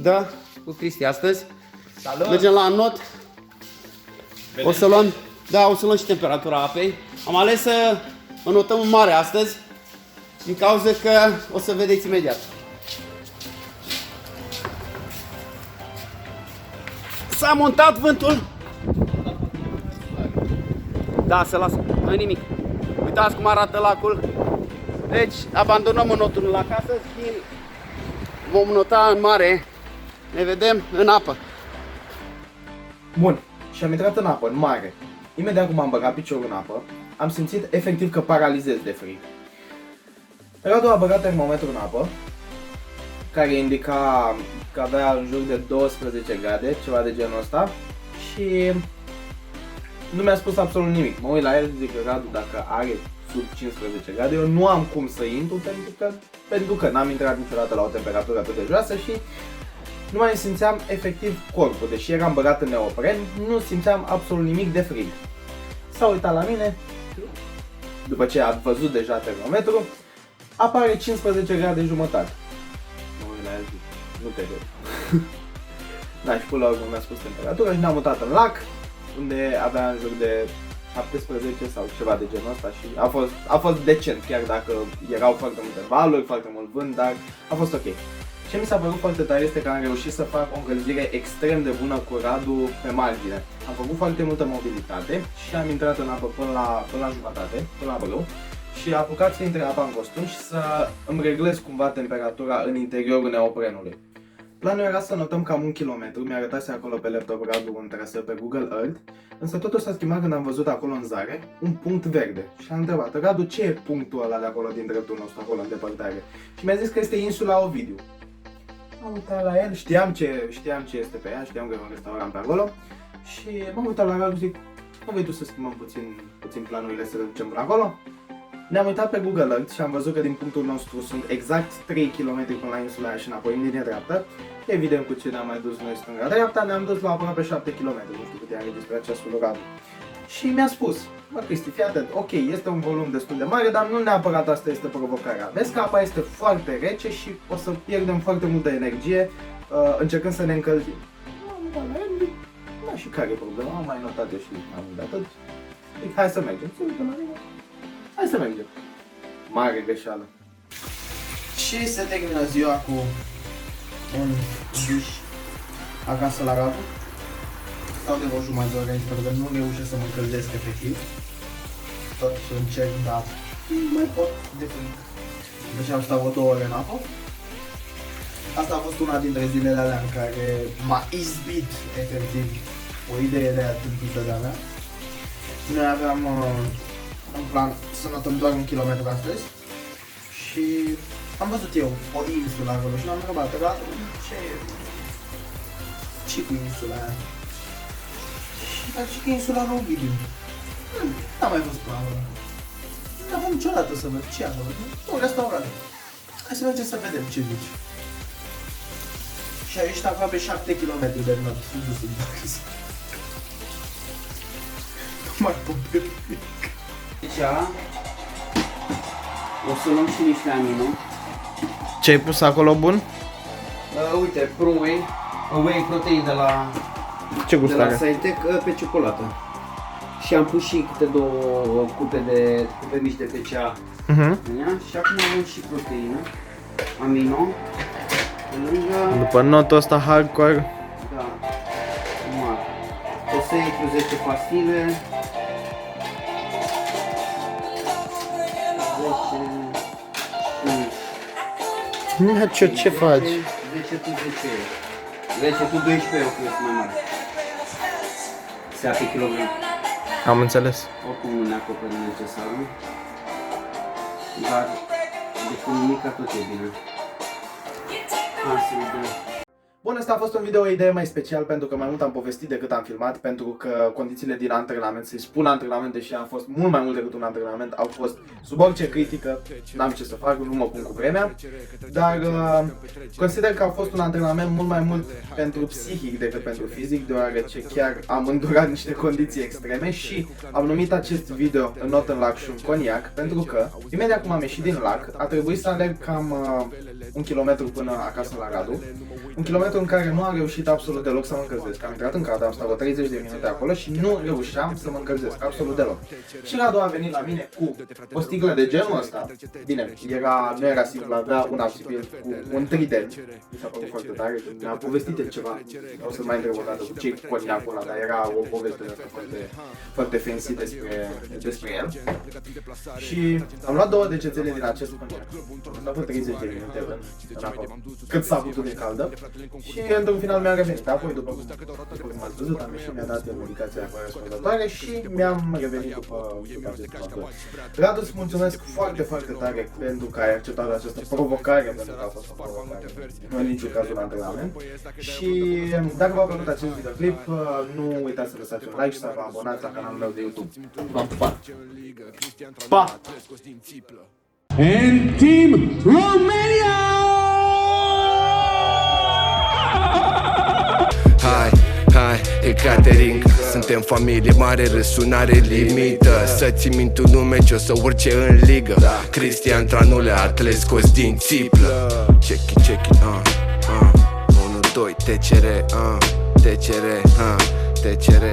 Da, cu Cristi astăzi. Salut! Mergem la not. O să luăm, da, o să luăm și temperatura apei. Am ales să înotăm în mare astăzi, din cauza că o să vedeți imediat. S-a montat vântul. Da, se lasă, nu e nimic. Uitați cum arată lacul. Deci, abandonăm înotul la casă și vom nota în mare. Ne vedem în apă. Bun, și am intrat în apă, în mare. Imediat cum am băgat piciorul în apă, am simțit efectiv că paralizez de frig. Radu a băgat termometrul în apă, care indica că avea în jur de 12 grade, ceva de genul ăsta, și nu mi-a spus absolut nimic. Mă uit la el și zic că Radu, dacă are sub 15 grade, eu nu am cum să intru pentru că n-am intrat niciodată la o temperatură atât de joasă și nu mai simțeam efectiv corpul, deși eram băgat în neopren, nu simțeam absolut nimic de frig. S-a uitat la mine, după ce a văzut deja termometrul, apare 15 grade jumătate. Mă uit la el, nu te văd. Da, și până la urmă mi-a spus temperatura și ne-am mutat în lac, unde avea în jur de 17 sau ceva de genul ăsta și a fost decent, chiar dacă erau foarte multe valuri, foarte mult vânt, dar a fost ok. Ce mi s-a părut foarte tare este că am reușit să fac o încălzire extrem de bună cu Radu pe margine. Am făcut foarte multă mobilitate și am intrat în apă până la jumătate, până la brâu, și am apucat să intre apa în costum și să îmi reglez cumva temperatura în interiorul neoprenului. Planul era să notăm cam 1 kilometru, mi-a arătase acolo pe laptop Radu un traseu pe Google Earth, însă totul s-a schimbat când am văzut acolo în zare un punct verde și am întrebat: Radu, ce e punctul ăla de acolo din dreptul nostru, acolo în depărtare? Și mi-a zis că este insula Ovidiu. M-am uitat la el, știam ce este pe ea, știam că e un restaurant pe acolo și m-am uitat la Radu și zic: nu vrei tu să schimbăm puțin planurile, să le ducem până acolo? Ne-am uitat pe Google Earth și am văzut că din punctul nostru sunt exact 3 km până la insula aia și înapoi în linie dreaptă. Evident, cu ce ne-am mai dus noi stânga-dreapta, ne-am dus la aproape 7 km, nu știu cât i-am registrat ceasul lui Radu. Și mi-a spus: mă, Cristi, fii atent, ok, este un volum destul de mare, dar nu neapărat asta este provocarea. Vezi că apa este foarte rece și o să pierdem foarte multă energie încercând să ne încălzim. Da, și care e problema? Am mai notat eu și am de atât. Zic, hai să mergem. Se uită la mine. Hai să mergem. Mare greșeală. Și se termină ziua cu un duș acasă la Radu. Stau de o jumătate de oră aici, pentru că nu reușesc să mă încălzesc efectiv. Tot încerc, dar mai pot de frig. Deci am stat 2 ore în apă. Asta a fost una dintre zilele alea în care m-a izbit efectiv o idee de aia tâmpită de-a mea. Noi aveam în plan să notăm doar 1 kilometru astăzi și am văzut eu o insulă acolo și l-am întrebat: Radu, ce cu insula aia? Și a zis că e insula Ovidiu. N-am mai văzut până acolo. N-am avut niciodată să văd ce acolo. Un restaurant. Hai să mergem să vedem ce zici. Și aici aproape 7 km de not. Dus în acasă. Nu mai pot pe nimic. Deci, o să luăm și niște amino. Ce ai pus acolo bun? Uite, whey protein de la Ce gust are? Saitec pe ciocolată. Și am pus și câte 2 cupe mici de PCA în ea. Și acum avem și proteină, amino. Lângă, După notul ăsta hardcore. da, mare. O să iei cu 10 pastile. 10, Ce faci? 10 tu 10 eu. 10 tu 12 eu, că eu sunt mai mare. Se apă kilogram. Am înțeles. Oricum nu ne acoperă necesarul. Dar de cu nimica tot e bine. Hai să vedem. Bun, ăsta a fost un video idee mai special pentru că mai mult am povestit decât am filmat, pentru că condițiile din antrenament, să-i spun antrenament, deși am fost mult mai mult decât un antrenament, au fost sub orice critică, n-am ce să fac, nu mă pun cu vremea, dar consider că a fost un antrenament mult mai mult pentru psihic decât pentru fizic, deoarece chiar am îndurat niște condiții extreme și am numit acest video în not în lac și un coniac, pentru că imediat cum am ieșit din lac, a trebuit să alerg cam 1 kilometru până acasă la Radu. Un kilometru în care nu am reușit absolut deloc să mă încălzesc. Am intrat în cadă, am stat 30 de minute acolo și nu reușeam să mă încălzesc absolut deloc. Și Radu a venit la mine cu o sticlă de genul ăsta. Bine, nu era simplu, avea un abțipil cu un trident. Mi s-a părut foarte tare, mi-a povestit el ceva. O să mai întreb o dată cu ce coniacul ăla, dar era o poveste foarte fancy despre el. Și am luat 2 degețele din acest coniac. Am stat 30 de minute în apă, cât s-a putut de caldă. Și într-un final mi-a revenit. Apoi, după cum ați văzut, am ieșit, mi-a dat medicația corespunzătoare și mi-am revenit după acest parcurs. Radu, îți mulțumesc foarte, foarte tare pentru că ai acceptat această provocare, pentru că a fost o provocare, nu în niciun caz un antrenament. Și dacă v-a plăcut acest videoclip, nu uitați să lăsați un like și să vă abonați la canalul meu de YouTube. V-am pupat! Pa! And Team Romania! Hai, Ekaterin, suntem familie mare, râsul n-are limită. Să ții minte un nume ce o să urce în ligă. Cristian Tranule, artele scos din țiplă. Check it, 1, 2, TCR, TCR, TCR,